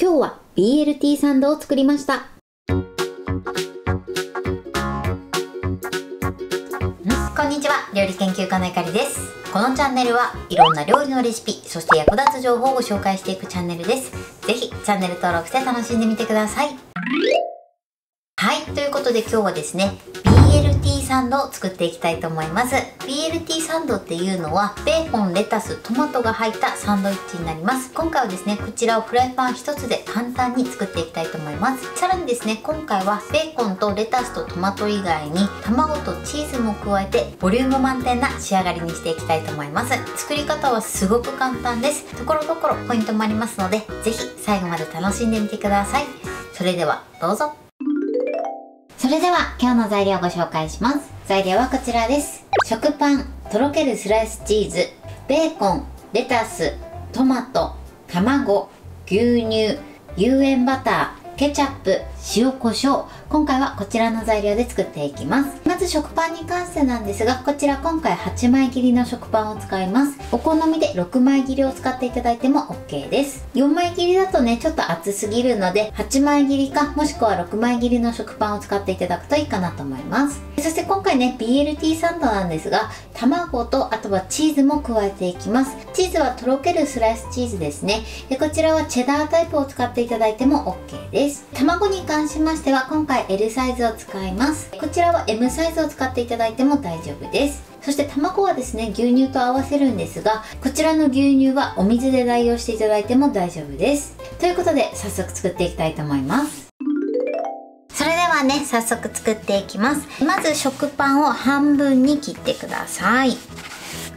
今日は BLT サンドを作りました。こんにちは、料理研究家のゆかりです。このチャンネルはいろんな料理のレシピ、そして役立つ情報をご紹介していくチャンネルです。ぜひチャンネル登録して楽しんでみてください。はい、ということで今日はですね、BLT サンドを作っていきたいと思います。BLT サンドっていうのはベーコン、レタス、トマトが入ったサンドイッチになります。今回はですね、こちらをフライパン一つで簡単に作っていきたいと思います。さらにですね、今回はベーコンとレタスとトマト以外に卵とチーズも加えてボリューム満点な仕上がりにしていきたいと思います。作り方はすごく簡単です。ところどころポイントもありますので、ぜひ最後まで楽しんでみてください。それではどうぞ。それでは今日の材料をご紹介します。材料はこちらです。食パン、とろけるスライスチーズ、ベーコン、レタス、トマト、卵、牛乳、有塩バター、ケチャップ、塩コショウ。今回はこちらの材料で作っていきます。まず食パンに関してなんですが、こちら今回8枚切りの食パンを使います。お好みで6枚切りを使っていただいても OK です。4枚切りだとね、ちょっと厚すぎるので、8枚切りか、もしくは6枚切りの食パンを使っていただくといいかなと思います。そして今回ね、BLT サンドなんですが、卵とあとはチーズも加えていきます。チーズはとろけるスライスチーズですね。こちらはチェダータイプを使っていただいても OK です。卵に関しましては今回 L サイズを使います。こちらは M サイズを使っていただいても大丈夫です。そして卵はですね、牛乳と合わせるんですが、こちらの牛乳はお水で代用していただいても大丈夫です。ということで早速作っていきたいと思います。それではね、早速作っていきます。まず食パンを半分に切ってください。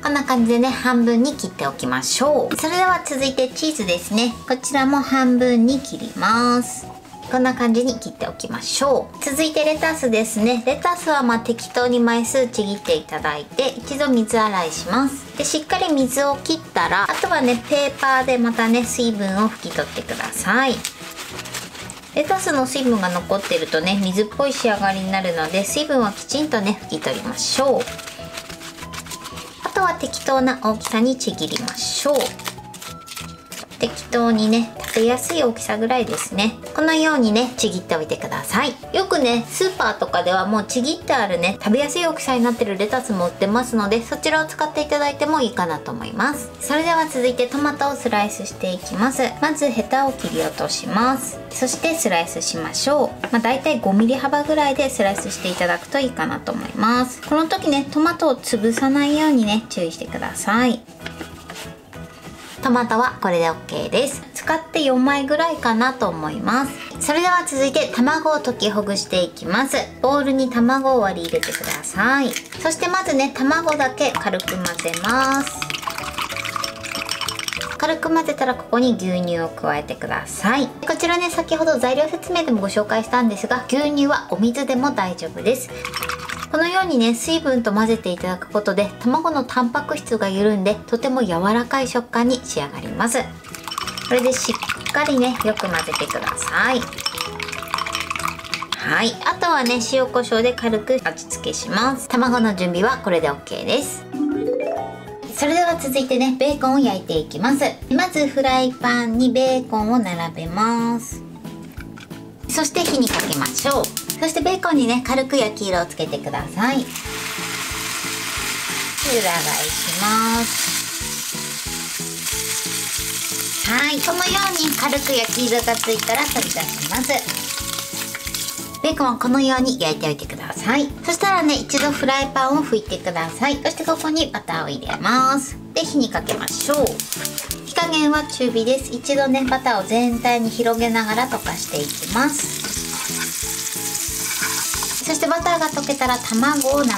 こんな感じでね、半分に切っておきましょう。それでは続いてチーズですね。こちらも半分に切ります。こんな感じに切っておきましょう。続いてレタスですね。レタスは適当に枚数ちぎっていただいて、一度水洗いします。で、しっかり水を切ったら、あとはね、ペーパーでまたね、水分を拭き取ってください。レタスの水分が残っているとね、水っぽい仕上がりになるので、水分はきちんとね、拭き取りましょう。あとは適当な大きさにちぎりましょう。適当にね、食べやすい大きさぐらいですね。このようにね、ちぎっておいてください。よくね、スーパーとかではもうちぎってあるね、食べやすい大きさになってるレタスも売ってますので、そちらを使っていただいてもいいかなと思います。それでは続いてトマトをスライスしていきます。まずヘタを切り落とします。そしてスライスしましょう。だいたい5ミリ幅ぐらいでスライスしていただくといいかなと思います。この時ね、トマトを潰さないようにね、注意してください。トマトはこれで OK です。使って4枚ぐらいかなと思います。それでは続いて卵を溶きほぐしていきます。ボウルに卵を割り入れてください。そしてまずね、卵だけ軽く混ぜます。軽く混ぜたらここに牛乳を加えてください。こちらね、先ほど材料説明でもご紹介したんですが、牛乳はお水でも大丈夫です。このようにね、水分と混ぜていただくことで卵のタンパク質が緩んでとても柔らかい食感に仕上がります。これでしっかりね、よく混ぜてください。はい、あとはね、塩コショウで軽く味付けします。卵の準備はこれで OK です。それでは続いてね、ベーコンを焼いていきます。まずフライパンにベーコンを並べます。そして火にかけましょう。そしてベーコンにね、軽く焼き色をつけてください。裏返します。はい、このように軽く焼き色がついたら取り出します。ベーコンはこのように焼いておいてください。そしたらね、一度フライパンを拭いてください。そしてここにバターを入れます。で、火にかけましょう。火加減は中火です。一度ね、バターを全体に広げながら溶かしていきます。そしてバターが溶けたら卵を流し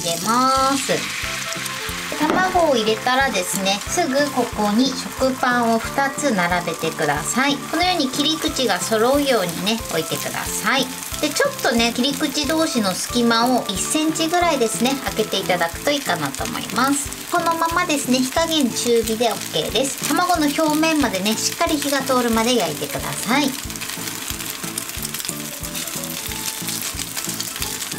入れます。卵を入れたらですね、すぐここに食パンを2つ並べてください。このように切り口が揃うようにね、置いてください。で、ちょっとね、切り口同士の隙間を1センチぐらいですね、開けていただくといいかなと思います。このままですね、火加減中火で OK です。卵の表面までね、しっかり火が通るまで焼いてください。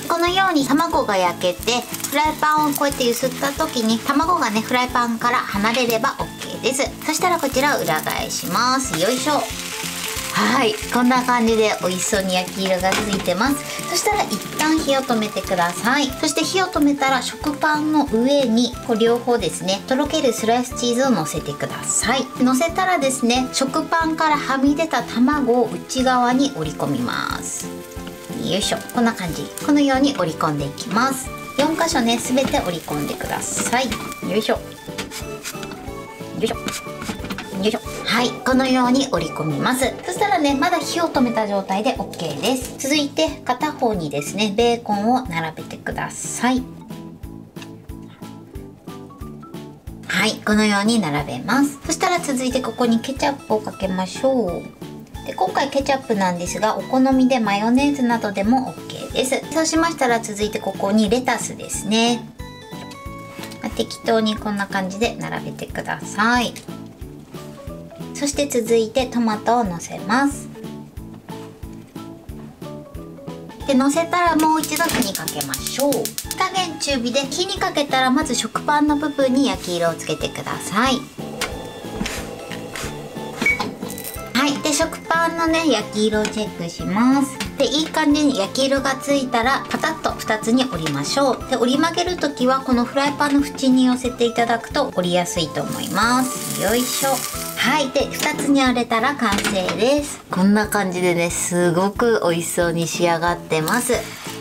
このように卵が焼けてフライパンをこうやって揺すった時に卵がね、フライパンから離れれば OK です。そしたらこちらを裏返します。よいしょ。はい、こんな感じで美味しそうに焼き色がついてます。そしたら一旦火を止めてください。そして火を止めたら食パンの上に両方ですね、とろけるスライスチーズをのせてください。のせたらですね、食パンからはみ出た卵を内側に折り込みます。よいしょ、こんな感じ。このように折り込んでいきます。4箇所ね、すべて折り込んでください。よいしょよいしょよいしょ。はい、このように折り込みます。そしたらね、まだ火を止めた状態で OK です。続いて片方にですね、ベーコンを並べてください。はい、このように並べます。そしたら続いてここにケチャップをかけましょう。で、今回ケチャップなんですが、お好みでマヨネーズなどでも OK です。そうしましたら続いてここにレタスですね。適当にこんな感じで並べてください。そして続いてトマトをのせます。で、のせたらもう一度火にかけましょう。火加減中火で、火にかけたらまず食パンの部分に焼き色をつけてください。はい、で食パンのね、焼き色をチェックします。で、いい感じに焼き色がついたらパタッと2つに折りましょう。で、折り曲げる時はこのフライパンの縁に寄せていただくと折りやすいと思います。よいしょ。はい、で2つに折れたら完成です。こんな感じでね、すごく美味しそうに仕上がってます。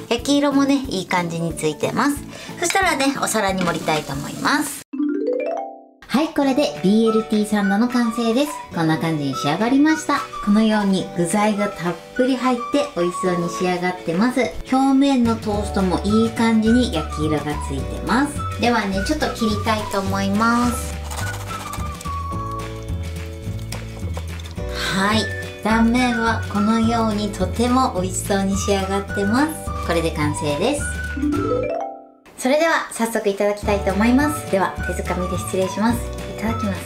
焼き色もね、いい感じについてます。そしたらね、お皿に盛りたいと思います。はい、これで BLT サンドの完成です。こんな感じに仕上がりました。このように具材がたっぷり入って美味しそうに仕上がってます。表面のトーストもいい感じに焼き色がついてます。ではね、ちょっと切りたいと思います。はい、断面はこのようにとても美味しそうに仕上がってます。これで完成です。それでは早速いただきたいと思います。では手づかみで失礼します。いただきます。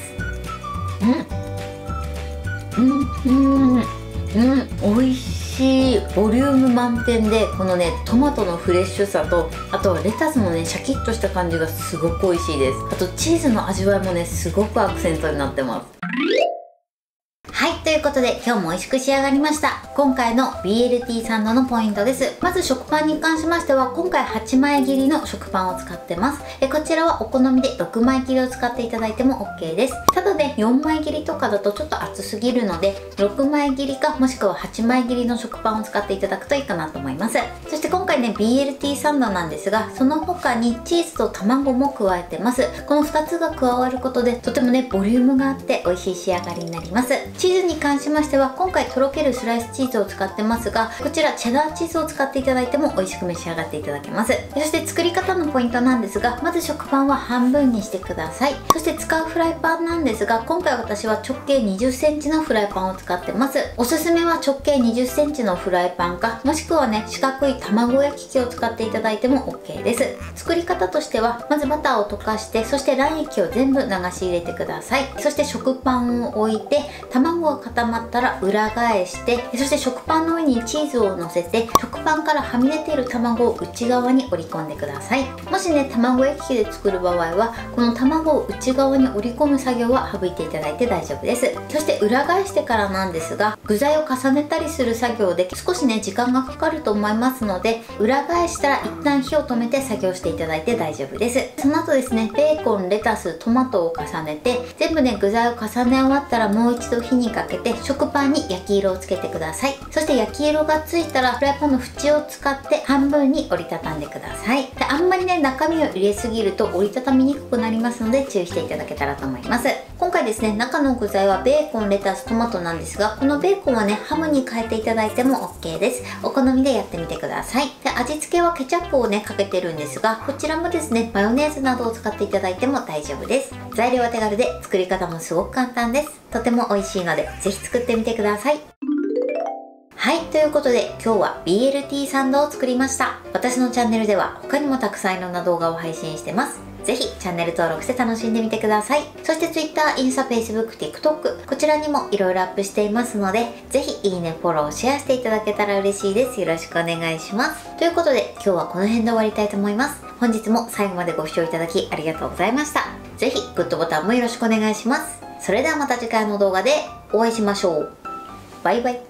美味しい。ボリューム満点で、このね、トマトのフレッシュさと、あとレタスのね、シャキッとした感じがすごく美味しいです。あとチーズの味わいもね、すごくアクセントになってます。はい、ということで今日も美味しく仕上がりました。今回の BLT サンドのポイントです。まず食パンに関しましては、今回8枚切りの食パンを使ってます。こちらはお好みで6枚切りを使っていただいても OK です。ただね、4枚切りとかだとちょっと厚すぎるので、6枚切りかもしくは8枚切りの食パンを使っていただくといいかなと思います。そして今回ね、BLT サンドなんですが、その他にチーズと卵も加えてます。この2つが加わることで、とてもね、ボリュームがあって美味しい仕上がりになります。チーズに関しましては、今回とろけるスライスチーズを使ってますが、こちらチェダーチーズを使っていただいても美味しく召し上がっていただけます。そして作り方のポイントなんですが、まず食パンは半分にしてください。そして使うフライパンなんですが、今回私は直径20センチのフライパンを使ってます。おすすめは直径20センチのフライパンか、もしくはね、四角い卵焼き器を使っていただいても OK です。作り方としては、まずバターを溶かして、そして卵液を全部流し入れてください。そして食パンを置いて、卵が固まったら裏返して、そして食パンの上にチーズをのせて、食パンからはみ出ている卵を内側に折り込んでください。もしね、卵焼き器で作る場合は、この卵を内側に折り込む作業は省いていただいて大丈夫です。そして裏返してからなんですが、具材を重ねたりする作業で少しね、時間がかかると思いますので、裏返したら一旦火を止めて作業していただいて大丈夫です。その後ですね、ベーコン、レタス、トマトを重ねて、全部ね、具材を重ね終わったらもう一度火にかけて、食パンに焼き色をつけてください。そして焼き色がついたら、フライパンの縁を使って半分に折りたたんでください。で、あんまりね、中身を入れすぎると折りたたみにくくなりますので、注意していただけたらと思います。今回ですね、中の具材はベーコン、レタス、トマトなんですが、このベーコンはね、ハムに変えていただいても OK です。お好みでやってみてください。で、味付けはケチャップをね、かけてるんですが、こちらもですね、マヨネーズなどを使っていただいても大丈夫です。材料は手軽で、作り方もすごく簡単です。とても美味しいので、ぜひ作ってみてください。はい、ということで今日は BLT サンドを作りました。私のチャンネルでは他にもたくさんいろんな動画を配信してます。ぜひチャンネル登録して楽しんでみてください。そして Twitter、インスタ、Facebook、TikTok、こちらにもいろいろアップしていますので、ぜひいいね、フォロー、シェアしていただけたら嬉しいです。よろしくお願いします。ということで今日はこの辺で終わりたいと思います。本日も最後までご視聴いただきありがとうございました。ぜひグッドボタンもよろしくお願いします。それではまた次回の動画でお会いしましょう。バイバイ。